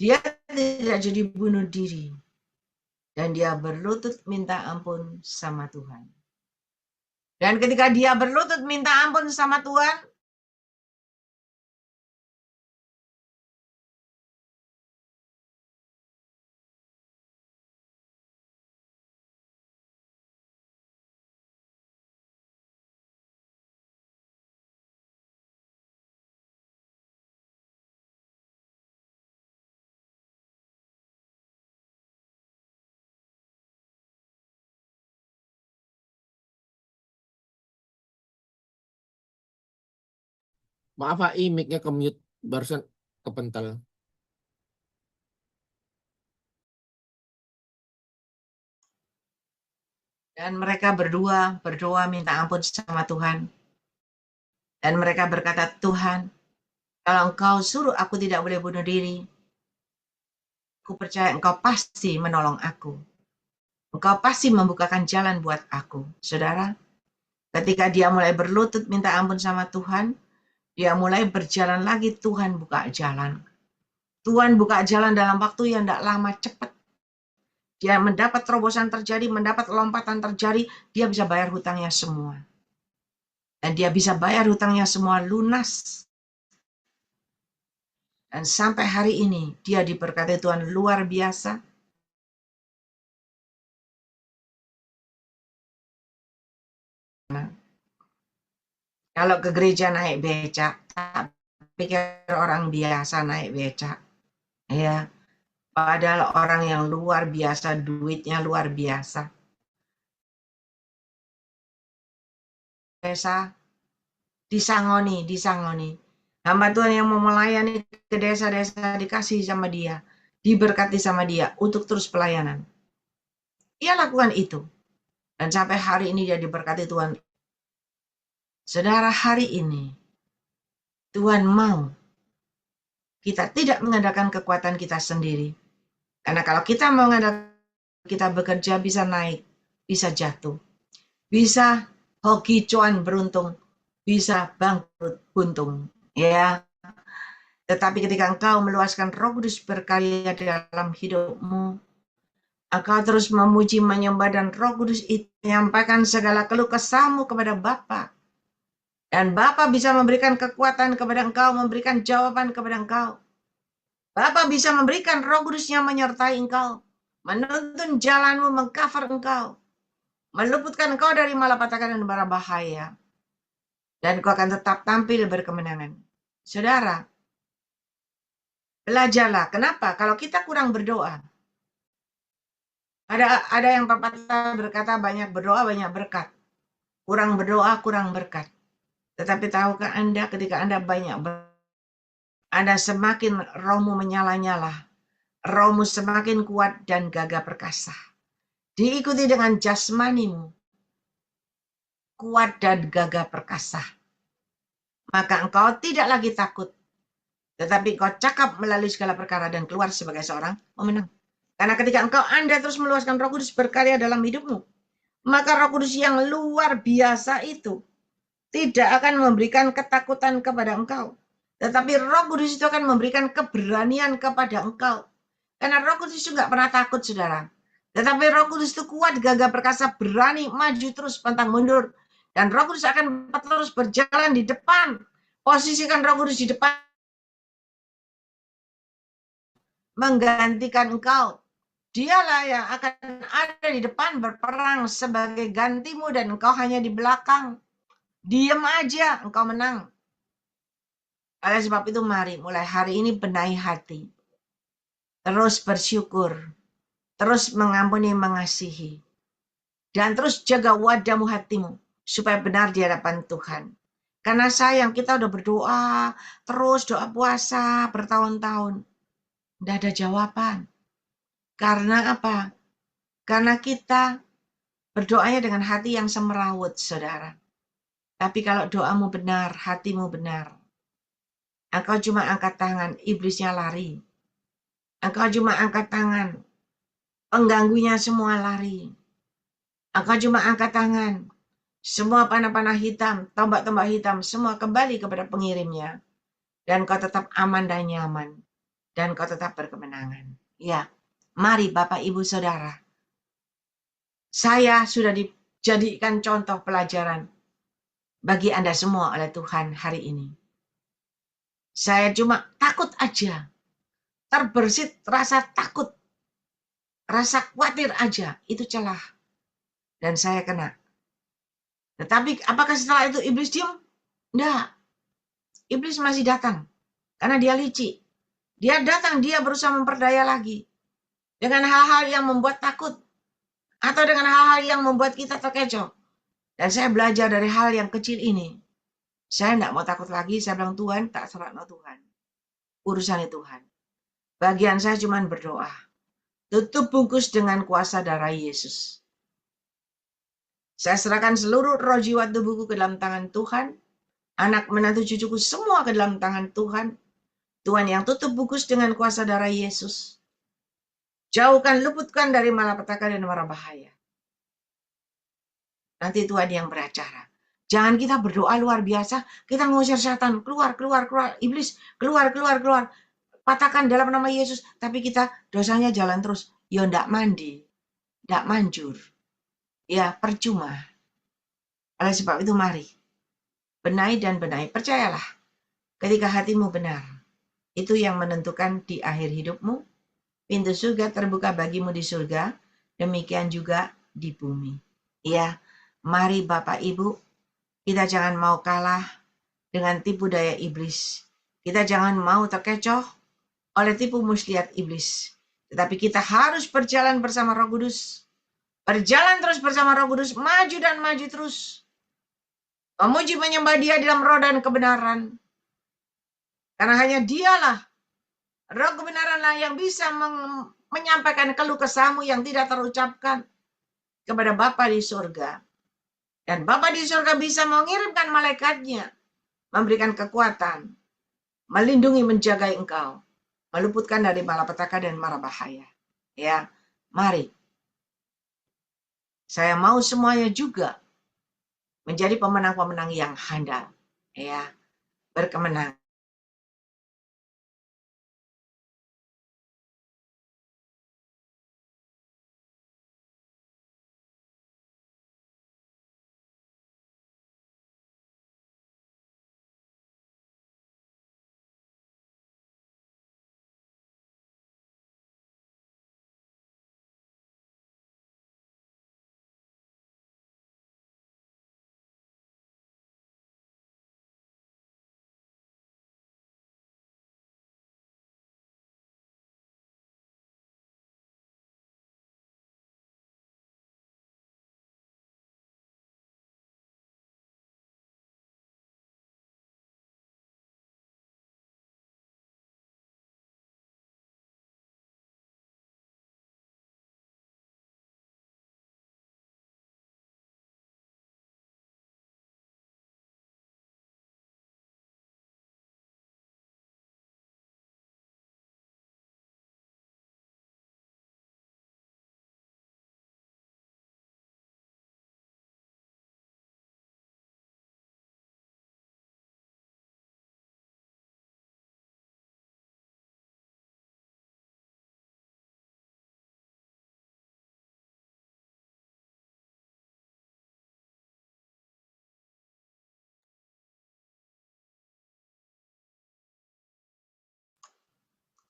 Dia tidak jadi bunuh diri. Dan dia berlutut minta ampun sama Tuhan. Dan ketika dia berlutut minta ampun sama Tuhan, Maaf HI, mic-nya ke-mute. Barusan kepental. dan mereka berdua berdoa minta ampun sama Tuhan. Dan mereka berkata, Tuhan, kalau engkau suruh aku tidak boleh bunuh diri, aku percaya engkau pasti menolong aku. Engkau pasti membukakan jalan buat aku. Saudara, ketika dia mulai berlutut minta ampun sama Tuhan, dia mulai berjalan lagi, Tuhan buka jalan. Tuhan buka jalan dalam waktu yang tidak lama, cepat. Dia mendapat terobosan terjadi, mendapat lompatan terjadi, dia bisa bayar hutangnya semua. Dan dia bisa bayar hutangnya semua lunas. Dan sampai hari ini, dia diberkati Tuhan luar biasa. Kalau ke gereja naik becak, tak pikir orang biasa naik becak. Ya, padahal orang yang luar biasa, duitnya luar biasa. Desa, disangoni. Hamba Tuhan yang mau melayani ke desa-desa dikasih sama dia, diberkati sama dia untuk terus pelayanan. Ia lakukan itu. Dan sampai hari ini dia diberkati Tuhan. Saudara, hari ini Tuhan mau kita tidak mengandalkan kekuatan kita sendiri. Karena kalau kita mengandalkan, kita bekerja bisa naik, bisa jatuh. Bisa hoki cuan beruntung, bisa bangkrut buntung. Ya, tetapi ketika engkau meluaskan Roh Kudus berkarya dalam hidupmu, engkau terus memuji, menyembah, dan Roh Kudus itu menyampaikan segala keluh kesahmu kepada Bapa. Dan Bapa bisa memberikan kekuatan kepada engkau, memberikan jawaban kepada engkau. Bapa bisa memberikan Roh Kudus-Nya menyertai engkau, menuntun jalanmu, mengcover engkau, meluputkan engkau dari malapetaka dan bara bahaya. Dan engkau akan tetap tampil berkemenangan. Saudara, belajarlah. Kenapa? Kalau kita kurang berdoa. Ada yang pepatah berkata banyak berdoa, banyak berkat. Kurang berdoa, kurang berkat. Tetapi tahukah Anda ketika Anda banyak berdoa, Anda semakin rohmu menyala-nyala. Rohmu semakin kuat dan gagah perkasa. Diikuti dengan jasmanimu, kuat dan gagah perkasa. maka engkau tidak lagi takut, tetapi engkau cakap melalui segala perkara dan keluar sebagai seorang pemenang. Karena ketika engkau Anda terus meluaskan Roh Kudus berkarya dalam hidupmu, maka Roh Kudus yang luar biasa itu tidak akan memberikan ketakutan kepada engkau. Tetapi Roh Kudus itu akan memberikan keberanian kepada engkau. Karena Roh Kudus itu nggak pernah takut, saudara. Tetapi Roh Kudus itu kuat, gagah perkasa, berani, maju terus, pantang mundur. Dan Roh Kudus akan terus berjalan di depan. Posisikan Roh Kudus di depan, menggantikan engkau. Dialah yang akan ada di depan berperang sebagai gantimu dan engkau hanya di belakang. Diam aja, engkau menang. Oleh sebab itu mari mulai hari ini benahi hati. Terus bersyukur. Terus mengampuni, mengasihi. Dan terus jaga wadahmu, hatimu. Supaya benar di hadapan Tuhan. Karena sayang kita udah berdoa. Terus doa puasa bertahun-tahun. Tidak ada jawaban. Karena apa? Karena kita berdoanya dengan hati yang semerawut, saudara. Tapi kalau doamu benar, hatimu benar. Engkau cuma angkat tangan, iblisnya lari. Engkau cuma angkat tangan, pengganggunya semua lari. Engkau cuma angkat tangan, semua panah-panah hitam, tombak-tombak hitam, semua kembali kepada pengirimnya. Dan kau tetap aman dan nyaman. Dan kau tetap berkemenangan. Ya, mari Bapak, Ibu, Saudara. Saya sudah dijadikan contoh pelajaran bagi Anda semua oleh Tuhan hari ini. Saya cuma takut aja. Terbersit rasa takut. Rasa khawatir aja. Itu celah. Dan saya kena. Tetapi apakah setelah itu iblis diam? Enggak. Iblis masih datang. Karena dia licik. Dia datang, dia berusaha memperdaya lagi. Dengan hal-hal yang membuat takut. Atau dengan hal-hal yang membuat kita terkecoh. Dan saya belajar dari hal yang kecil ini. Saya enggak mau takut lagi. Saya bilang, Tuhan, tak serahno Tuhan. Urusannya Tuhan. Bagian saya cuma berdoa. Tutup bungkus dengan kuasa darah Yesus. Saya serahkan seluruh roh jiwa tubuhku ke dalam tangan Tuhan. Anak menantu cucuku semua ke dalam tangan Tuhan. Tuhan yang tutup bungkus dengan kuasa darah Yesus. Jauhkan, luputkan dari malapetaka dan mara bahaya. Nanti Tuhan yang beracara. Jangan kita berdoa luar biasa. Kita ngusir setan. Keluar, keluar, keluar. Iblis, keluar, keluar, keluar. Patahkan dalam nama Yesus. Tapi kita dosanya jalan terus. Ya ndak mandi. Ndak manjur. Ya percuma. Oleh sebab itu mari. Benahi dan benahi. Percayalah. Ketika hatimu benar. Itu yang menentukan di akhir hidupmu. Pintu surga terbuka bagimu di surga. Demikian juga di bumi. Ya, mari Bapak Ibu. Kita jangan mau kalah dengan tipu daya iblis. Kita jangan mau terkecoh oleh tipu muslihat iblis. Tetapi kita harus berjalan bersama Roh Kudus. Berjalan terus bersama Roh Kudus. Maju dan maju terus. Memuji menyembah Dia dalam roh dan kebenaran. Karena hanya Dialah, roh kebenaranlah yang bisa menyampaikan keluh kesahmu yang tidak terucapkan kepada Bapa di surga. Dan Bapa di surga bisa mengirimkan malaikatnya, memberikan kekuatan, melindungi, menjaga engkau, meluputkan dari malapetaka dan mara bahaya. Ya, mari. Saya mau semuanya juga menjadi pemenang-pemenang yang handal. Ya, berkemenangan.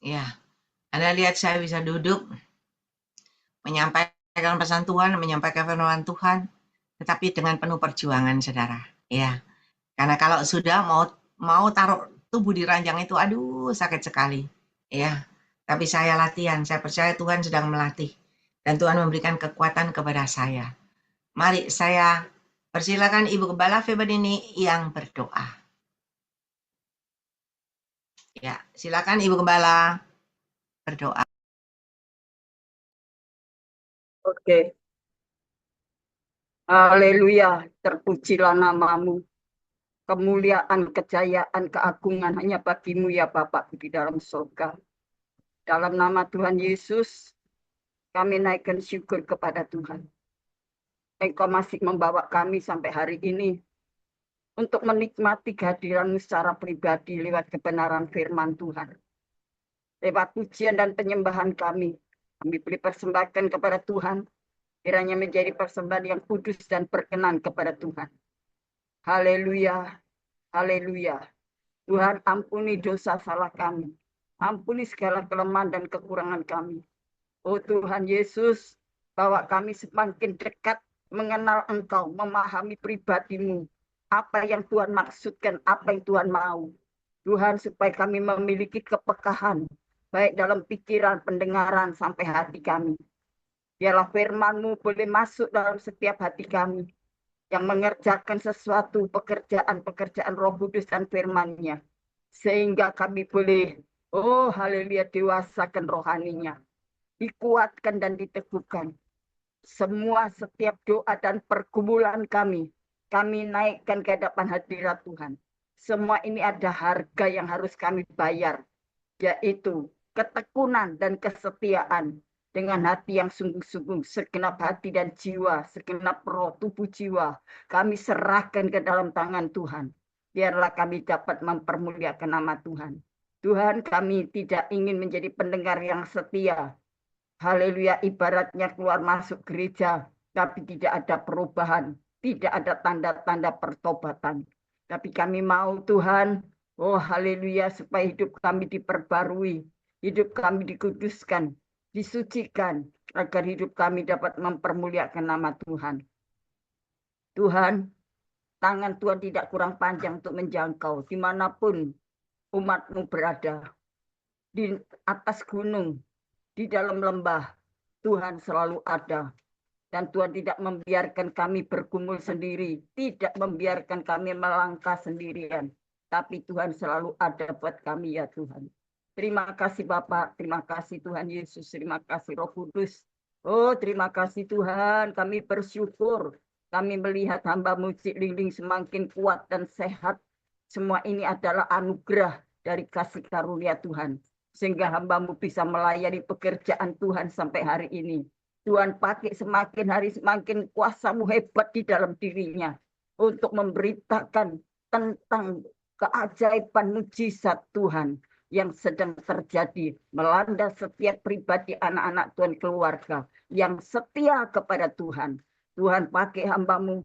Ya, Anda lihat saya bisa duduk, menyampaikan pesan Tuhan, menyampaikan firman Tuhan, tetapi dengan penuh perjuangan, saudara. Ya, karena kalau sudah mau taruh tubuh di ranjang itu, aduh sakit sekali. Ya, tapi saya latihan, saya percaya Tuhan sedang melatih. Dan Tuhan memberikan kekuatan kepada saya. Mari saya persilakan Ibu Gembala Feben ini yang berdoa. Ya, silakan Ibu Gembala berdoa. Oke, haleluya, terpujilah namamu. Kemuliaan, kejayaan, keagungan hanya bagimu ya Bapak di dalam surga. Dalam nama Tuhan Yesus, kami naikkan syukur kepada Tuhan. Engkau masih membawa kami sampai hari ini untuk menikmati kehadiran-Mu secara pribadi lewat kebenaran firman Tuhan. Lewat pujian dan penyembahan kami boleh persembahkan kepada Tuhan, kiranya menjadi persembahan yang kudus dan berkenan kepada Tuhan. Haleluya, haleluya. Tuhan, ampuni dosa salah kami. Ampuni segala kelemahan dan kekurangan kami. Oh Tuhan Yesus, bawa kami semakin dekat mengenal Engkau, memahami pribadi-Mu. Apa yang Tuhan maksudkan, apa yang Tuhan mau. Tuhan, supaya kami memiliki kepekahan, baik dalam pikiran, pendengaran, sampai hati kami. Biarlah firman-Mu boleh masuk dalam setiap hati kami, yang mengerjakan sesuatu pekerjaan-pekerjaan Roh Kudus dan firman-Nya. Sehingga kami boleh, oh haleluya, dewasakan rohaninya, dikuatkan dan diteguhkan. Setiap doa dan pergumulan kami naikkan ke hadapan hadirat Tuhan. Semua ini ada harga yang harus kami bayar, yaitu ketekunan dan kesetiaan dengan hati yang sungguh-sungguh, segenap hati dan jiwa, segenap roh, tubuh, jiwa, kami serahkan ke dalam tangan Tuhan. Biarlah kami dapat mempermuliakan nama Tuhan. Tuhan, kami tidak ingin menjadi pendengar yang setia. Haleluya, ibaratnya keluar masuk gereja, tapi tidak ada perubahan, tidak ada tanda-tanda pertobatan. Tapi kami mau Tuhan, oh haleluya, supaya hidup kami diperbarui, hidup kami dikuduskan, disucikan, agar hidup kami dapat mempermuliakan nama Tuhan. Tuhan, tangan Tuhan tidak kurang panjang untuk menjangkau dimanapun umat-Mu berada. Di atas gunung, di dalam lembah, Tuhan selalu ada. Dan Tuhan tidak membiarkan kami bergumul sendiri, tidak membiarkan kami melangkah sendirian. Tapi Tuhan selalu ada buat kami ya Tuhan. Terima kasih Bapak, terima kasih Tuhan Yesus, terima kasih Roh Kudus. Oh terima kasih Tuhan, kami bersyukur. Kami melihat hamba-Mu Cik Liling semakin kuat dan sehat. Semua ini adalah anugerah dari kasih karunia Tuhan. Sehingga hamba-Mu bisa melayani pekerjaan Tuhan sampai hari ini. Tuhan pakai semakin hari semakin kuasa-Mu hebat di dalam dirinya untuk memberitakan tentang keajaiban mujizat Tuhan yang sedang terjadi melanda setiap pribadi anak-anak Tuhan, keluarga yang setia kepada Tuhan. Tuhan pakai hamba-Mu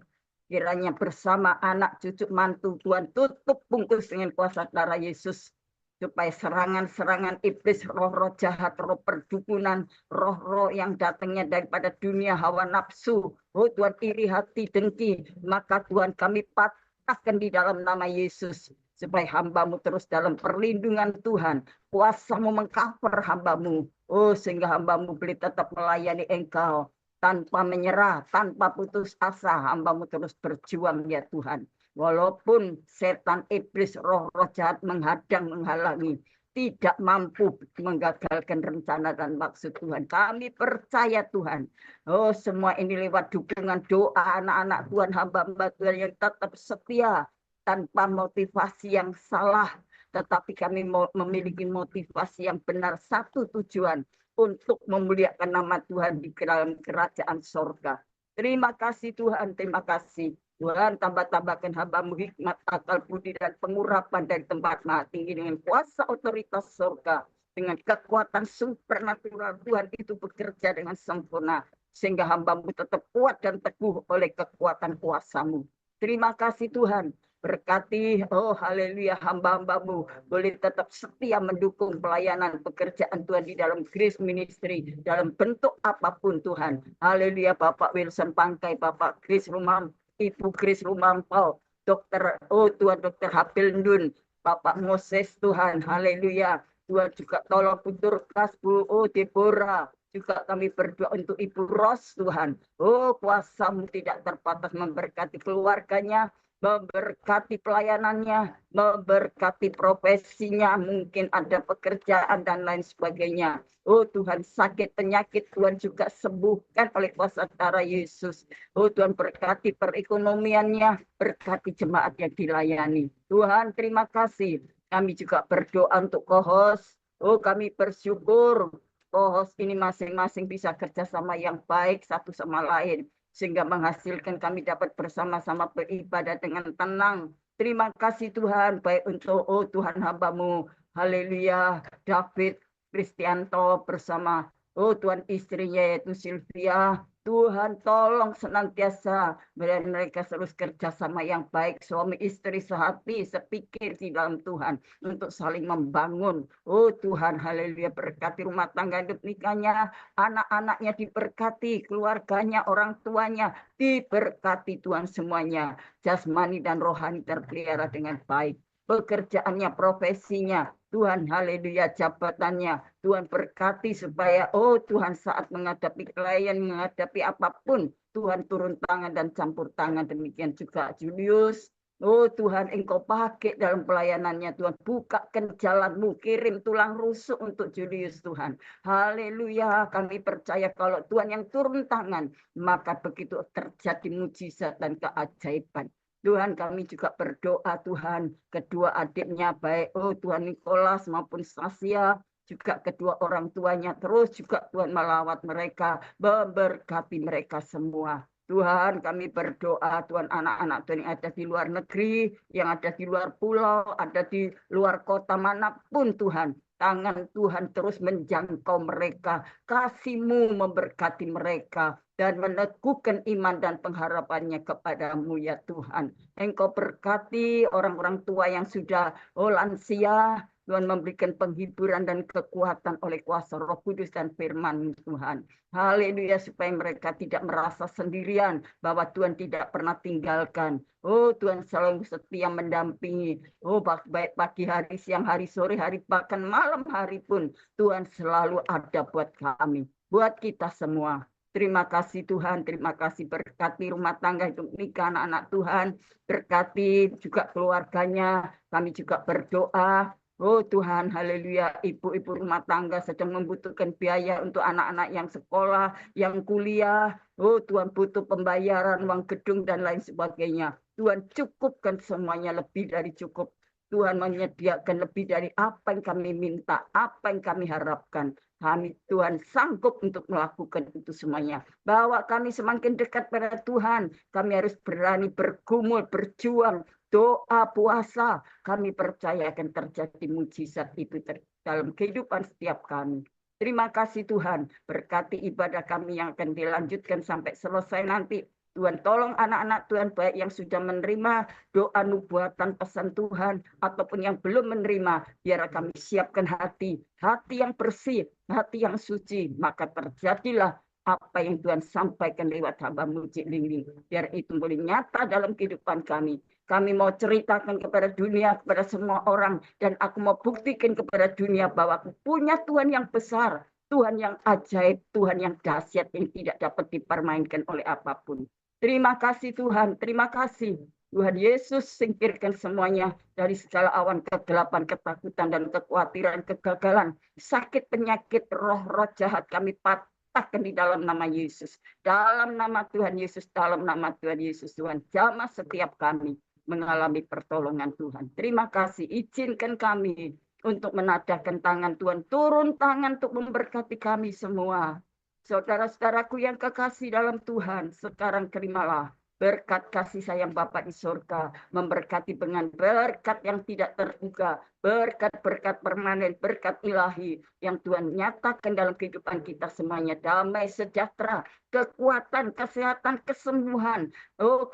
kiranya bersama anak cucu mantu, Tuhan tutup bungkus dengan kuasa darah Yesus, supaya serangan-serangan iblis, roh-roh jahat, roh perdukunan, roh-roh yang datangnya daripada dunia hawa nafsu, oh Tuhan iri hati, dengki, maka Tuhan kami patahkan di dalam nama Yesus, supaya hamba-Mu terus dalam perlindungan Tuhan, kuasa-Mu mengcover hamba-Mu, oh sehingga hamba-Mu boleh tetap melayani Engkau, tanpa menyerah, tanpa putus asa, hamba-Mu terus berjuang ya Tuhan. Walaupun setan, iblis, roh-roh jahat menghadang, menghalangi, tidak mampu menggagalkan rencana dan maksud Tuhan. Kami percaya Tuhan. Oh, semua ini lewat dukungan doa anak-anak Tuhan, hamba-hamba Tuhan yang tetap setia, tanpa motivasi yang salah. Tetapi kami memiliki motivasi yang benar, satu tujuan, untuk memuliakan nama Tuhan di dalam kerajaan sorga. Terima kasih Tuhan, terima kasih. Tuhan, tambah-tambahkan hamba-Mu hikmat, akal budi, dan pengurapan dari tempat maha tinggi dengan kuasa otoritas surga. Dengan kekuatan supernatural Tuhan itu bekerja dengan sempurna. Sehingga hamba-Mu tetap kuat dan teguh oleh kekuatan kuasa-Mu. Terima kasih Tuhan. Berkati, oh haleluya, hamba-hambamu boleh tetap setia mendukung pelayanan pekerjaan Tuhan di dalam Grace Ministry, dalam bentuk apapun Tuhan. Haleluya, Bapak Wilson Pangkai, Bapak Grace Rumam, Ibu Grace Rumampau, Dokter, oh Tuhan Dokter Hapil Ndun, Bapak Moses Tuhan, haleluya. Tuhan juga tolong Puturkas, Bu, oh Deborah, juga kami berdoa untuk Ibu Ros Tuhan. Oh kuasa-Mu tidak terbatas memberkati keluarganya, memberkati pelayanannya, memberkati profesinya, mungkin ada pekerjaan dan lain sebagainya. Oh Tuhan, sakit penyakit Tuhan juga sembuhkan oleh kuasa darah Yesus. Oh Tuhan, berkati perekonomiannya, berkati jemaat yang dilayani. Tuhan, terima kasih. Kami juga berdoa untuk co-host. Oh kami bersyukur co-host ini masing-masing bisa kerjasama yang baik satu sama lain, sehingga menghasilkan kami dapat bersama-sama beribadah dengan tenang. Terima kasih Tuhan, baik untuk Tuhan hamba-Mu, haleluya, David Kristianto bersama Tuhan istrinya yaitu Sylvia. Tuhan tolong senantiasa mereka terus kerjasama yang baik, suami istri sehati, sepikir di dalam Tuhan, untuk saling membangun. Oh Tuhan, haleluya, berkati rumah tangga hidup nikahnya, anak-anaknya diberkati, keluarganya, orang tuanya diberkati Tuhan semuanya. Jasmani dan rohani terpelihara dengan baik. Pekerjaannya, profesinya, Tuhan, haleluya, jabatannya, Tuhan berkati supaya, oh Tuhan, saat menghadapi klien, menghadapi apapun, Tuhan turun tangan dan campur tangan. Demikian juga Julius. Oh Tuhan, Engkau pakai dalam pelayanannya Tuhan. Bukakan jalan-Mu, kirim tulang rusuk untuk Julius Tuhan. Haleluya, kami percaya kalau Tuhan yang turun tangan, maka begitu terjadi mujizat dan keajaiban. Tuhan, kami juga berdoa Tuhan, kedua adiknya baik Tuhan Nicholas maupun Stasia, juga kedua orang tuanya, terus juga Tuhan melawat mereka, memberkati mereka semua. Tuhan, kami berdoa Tuhan, anak-anak Tuhan yang ada di luar negeri, yang ada di luar pulau, ada di luar kota manapun Tuhan, tangan Tuhan terus menjangkau mereka, kasih-Mu memberkati mereka, dan meneguhkan iman dan pengharapannya kepadamu ya Tuhan. Engkau berkati orang-orang tua yang sudah lansia, Tuhan memberikan penghiburan dan kekuatan oleh kuasa Roh Kudus dan firman Tuhan. Haleluya, supaya mereka tidak merasa sendirian, bahwa Tuhan tidak pernah tinggalkan. Oh Tuhan selalu setia mendampingi. Oh baik pagi hari, siang hari, sore hari, bahkan malam hari pun Tuhan selalu ada buat kami, buat kita semua. Terima kasih Tuhan, terima kasih, berkati rumah tangga hidup nikah anak-anak Tuhan, berkati juga keluarganya. Kami juga berdoa, oh Tuhan, haleluya, ibu-ibu rumah tangga sedang membutuhkan biaya untuk anak-anak yang sekolah, yang kuliah. Oh Tuhan, butuh pembayaran, uang gedung dan lain sebagainya. Tuhan cukupkan semuanya, lebih dari cukup. Tuhan menyediakan lebih dari apa yang kami minta, apa yang kami harapkan. Kami Tuhan sanggup untuk melakukan itu semuanya. Bahwa kami semakin dekat pada Tuhan, kami harus berani bergumul, berjuang, doa, puasa. Kami percaya akan terjadi mujizat itu dalam kehidupan setiap kami. Terima kasih Tuhan, berkati ibadah kami yang akan dilanjutkan sampai selesai nanti. Tuhan tolong anak-anak Tuhan, baik yang sudah menerima doa nubuatan pesan Tuhan ataupun yang belum menerima, biar kami siapkan hati yang bersih, hati yang suci, maka terjadilah apa yang Tuhan sampaikan lewat hamba-Mu Cik Lingling, biar itu boleh nyata dalam kehidupan kami. Kami mau ceritakan kepada dunia, kepada semua orang, dan aku mau buktikan kepada dunia bahwa aku punya Tuhan yang besar, Tuhan yang ajaib, Tuhan yang dahsyat, yang tidak dapat dipermainkan oleh apapun. Terima kasih Tuhan, terima kasih. Tuhan Yesus, singkirkan semuanya dari segala awan kegelapan, ketakutan, dan kekhawatiran, kegagalan, sakit, penyakit, roh-roh jahat kami patahkan di dalam nama Yesus. Dalam nama Tuhan Yesus, dalam nama Tuhan Yesus, Tuhan jamah setiap kami mengalami pertolongan Tuhan. Terima kasih, izinkan kami untuk menadahkan tangan Tuhan, turun tangan untuk memberkati kami semua. Saudara-saudaraku yang kekasih dalam Tuhan, sekarang terimalah berkat kasih sayang Bapa di surga, memberkati dengan berkat yang tidak terduga, berkat-berkat permanen, berkat ilahi yang Tuhan nyatakan dalam kehidupan kita semuanya, damai sejahtera, kekuatan, kesehatan, kesembuhan,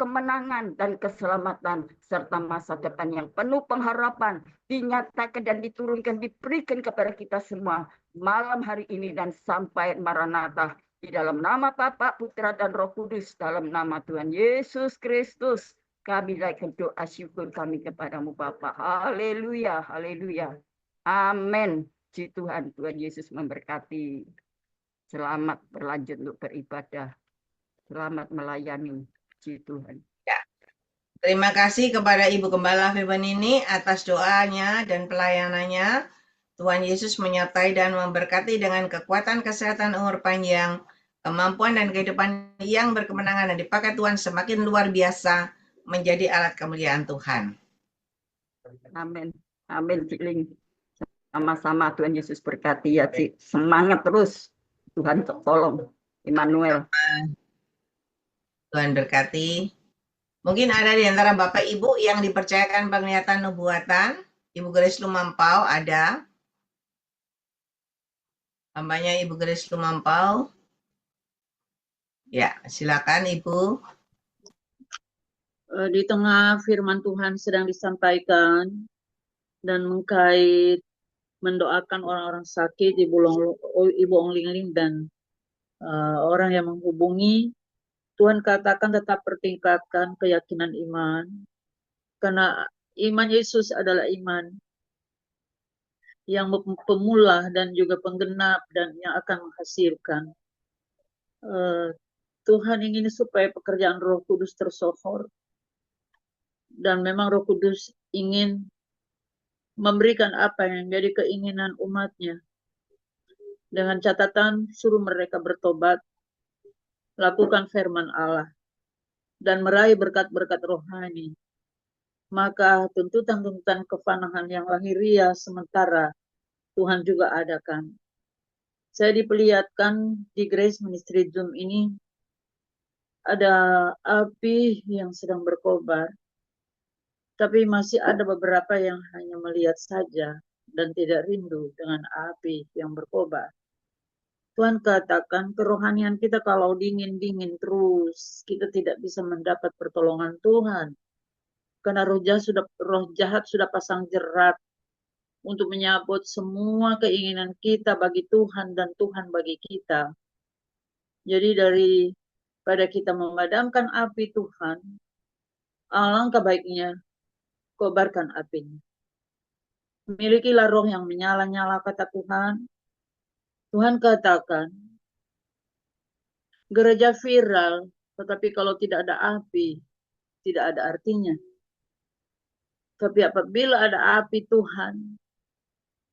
kemenangan dan keselamatan, serta masa depan yang penuh pengharapan, dinyatakan dan diturunkan, diberikan kepada kita semua malam hari ini dan sampai Maranatha. Di dalam nama Bapa, Putra, dan Roh Kudus, dalam nama Tuhan Yesus Kristus, kami naikkan doa syukur kami kepadamu Bapa. Haleluya, haleluya. Amin. Puji Tuhan, Tuhan Yesus memberkati. Selamat berlanjut untuk beribadah. Selamat melayani. Puji Tuhan. Terima kasih kepada Ibu Gembala Firman ini atas doanya dan pelayanannya. Tuhan Yesus menyertai dan memberkati dengan kekuatan, kesehatan, umur panjang, kemampuan dan kehidupan yang berkemenangan, dan dipakai Tuhan semakin luar biasa menjadi alat kemuliaan Tuhan. Amin. Amin, Cik Ling. Sama-sama Tuhan Yesus berkati ya, Cik. Semangat terus. Tuhan tolong. Immanuel. Tuhan berkati. Mungkin ada di antara Bapak Ibu yang dipercayakan penglihatan nubuatan. Ibu Grace Lumampau ada. Hambanya Ibu Grace Lumampau. Ya, silakan Ibu. Di tengah firman Tuhan sedang disampaikan dan mengkait mendoakan orang-orang sakit, Ibu Ongling Ling dan orang yang menghubungi, Tuhan katakan tetap pertingkatkan keyakinan iman, karena iman Yesus adalah iman yang pemula dan juga penggenap dan yang akan menghasilkan. Tuhan ingin supaya pekerjaan Roh Kudus tersohor, dan memang Roh Kudus ingin memberikan apa yang menjadi keinginan umatnya, dengan catatan suruh mereka bertobat, lakukan firman Allah, dan meraih berkat-berkat rohani. Maka tuntutan-tuntutan kefanaan yang lahiriah sementara Tuhan juga adakan. Saya diperlihatkan di Grace Ministry Zoom ini ada api yang sedang berkobar, tapi masih ada beberapa yang hanya melihat saja dan tidak rindu dengan api yang berkobar. Tuhan katakan kerohanian kita kalau dingin-dingin terus, kita tidak bisa mendapat pertolongan Tuhan. Karena roh jahat sudah pasang jerat untuk menyabot semua keinginan kita bagi Tuhan dan Tuhan bagi kita. Jadi daripada kita memadamkan api Tuhan, alangkah baiknya kobarkan apinya. Milikilah roh yang menyala-nyala, kata Tuhan. Tuhan katakan, gereja viral, tetapi kalau tidak ada api, tidak ada artinya. Tapi apabila ada api Tuhan,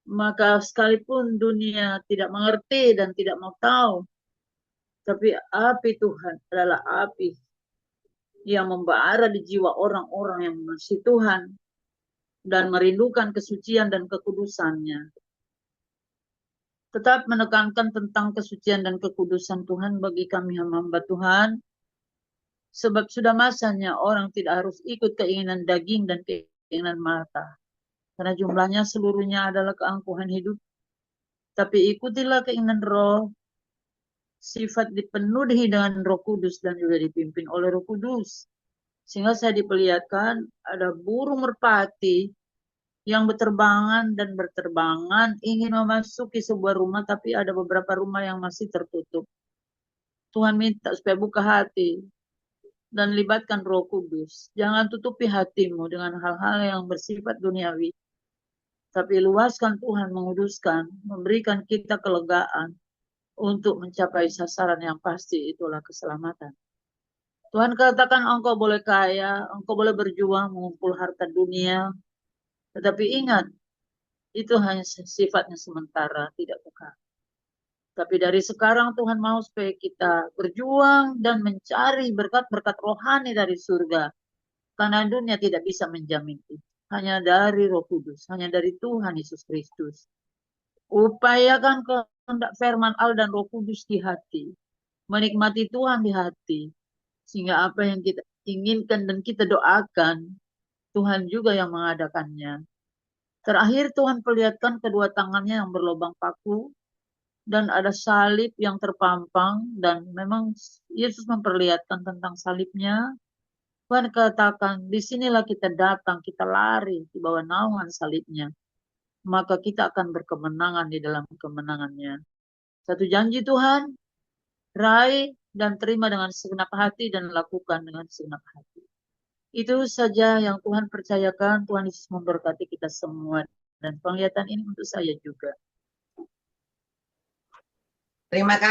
maka sekalipun dunia tidak mengerti dan tidak mau tahu, tapi api Tuhan adalah api yang membara di jiwa orang-orang yang mengasihi Tuhan dan merindukan kesucian dan kekudusannya. Tetap menekankan tentang kesucian dan kekudusan Tuhan bagi kami hamba Tuhan, sebab sudah masanya orang tidak harus ikut keinginan daging dan keinginan mata, karena jumlahnya seluruhnya adalah keangkuhan hidup. Tapi ikutilah keinginan roh, sifat dipenuhi dengan Roh Kudus dan juga dipimpin oleh Roh Kudus. Sehingga saya diperlihatkan ada burung merpati yang berterbangan ingin memasuki sebuah rumah, tapi ada beberapa rumah yang masih tertutup. Tuhan minta supaya buka hati dan libatkan Roh Kudus. Jangan tutupi hatimu dengan hal-hal yang bersifat duniawi, tapi luaskan Tuhan, menguduskan, memberikan kita kelegaan untuk mencapai sasaran yang pasti, itulah keselamatan. Tuhan katakan engkau boleh kaya, engkau boleh berjuang mengumpul harta dunia, tetapi ingat, itu hanya sifatnya sementara, tidak kekal. Tapi dari sekarang Tuhan mau supaya kita berjuang dan mencari berkat-berkat rohani dari surga. Karena dunia tidak bisa menjamin itu. Hanya dari Roh Kudus, hanya dari Tuhan Yesus Kristus. Upayakan kehendak firman Allah dan Roh Kudus di hati. Menikmati Tuhan di hati. Sehingga apa yang kita inginkan dan kita doakan, Tuhan juga yang mengadakannya. Terakhir Tuhan perlihatkan kedua tangannya yang berlubang paku dan ada salib yang terpampang, dan memang Yesus memperlihatkan tentang salibnya. Tuhan katakan, disinilah kita datang, kita lari di bawah naungan salibnya. Maka kita akan berkemenangan di dalam kemenangannya. Satu janji Tuhan, raih dan terima dengan segenap hati dan lakukan dengan segenap hati. Itu saja yang Tuhan percayakan. Tuhan Yesus memberkati kita semua. Dan penglihatan ini untuk saya juga. Terima kasih.